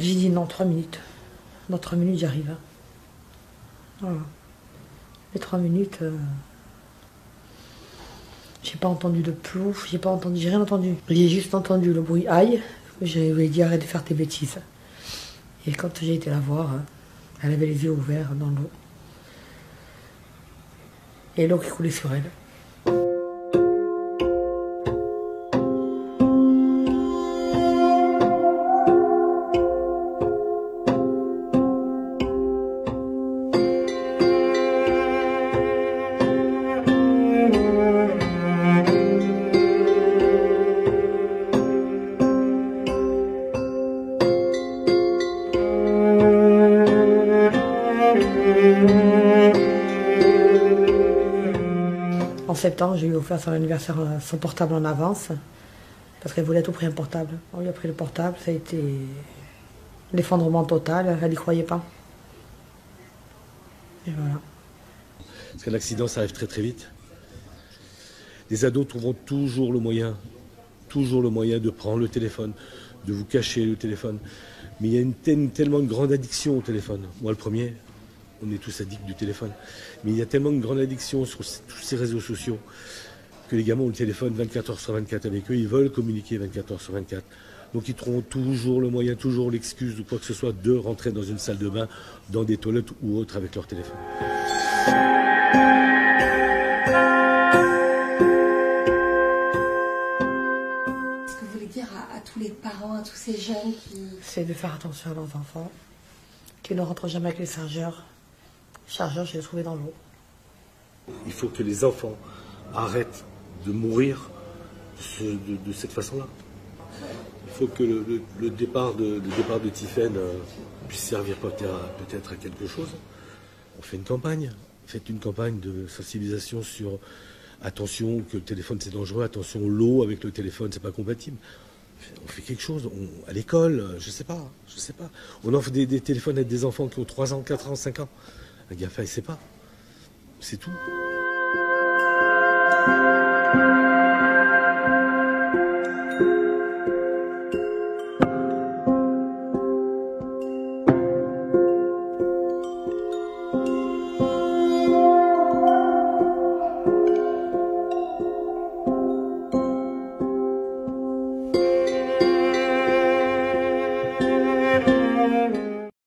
J'ai dit non, 3 minutes. Dans 3 minutes, j'arrive. Hein. Voilà. Les 3 minutes, j'ai pas entendu de plouf, j'ai rien entendu. J'ai juste entendu le bruit aïe. Je lui ai dit arrête de faire tes bêtises. Et quand j'ai été la voir, elle avait les yeux ouverts dans l'eau. Et l'eau qui coulait sur elle. En septembre, j'ai eu offert son anniversaire son portable en avance, parce qu'elle voulait à tout prix un portable. On lui a pris le portable, ça a été l'effondrement total, elle n'y croyait pas. Et voilà. Parce qu'un accident, ça arrive très très vite. Les ados trouveront toujours le moyen de prendre le téléphone, de vous cacher le téléphone. Mais il y a tellement de grande addiction au téléphone. Moi, le premier, on est tous addicts du téléphone. Mais il y a tellement de grande addiction sur tous ces réseaux sociaux que les gamins ont le téléphone 24 heures sur 24 avec eux. Ils veulent communiquer 24 heures sur 24. Donc ils trouveront toujours le moyen, toujours l'excuse ou quoi que ce soit de rentrer dans une salle de bain, dans des toilettes ou autre avec leur téléphone. Ce que vous voulez dire à tous les parents, à tous ces jeunes qui... C'est de faire attention à leurs enfants, qu'ils ne rentrent jamais avec les chargeurs. Les chargeurs, je les ai trouvés dans l'eau. Il faut que les enfants arrêtent de mourir de cette façon-là. Il faut que le départ de Tiphaine puisse servir peut-être à quelque chose. On fait une campagne. Faites une campagne de sensibilisation sur attention que le téléphone c'est dangereux, attention l'eau avec le téléphone c'est pas compatible. On fait quelque chose, à l'école, je sais pas. On offre des téléphones à des enfants qui ont 3 ans, 4 ans, 5 ans. Un gamin, il sait pas. C'est tout.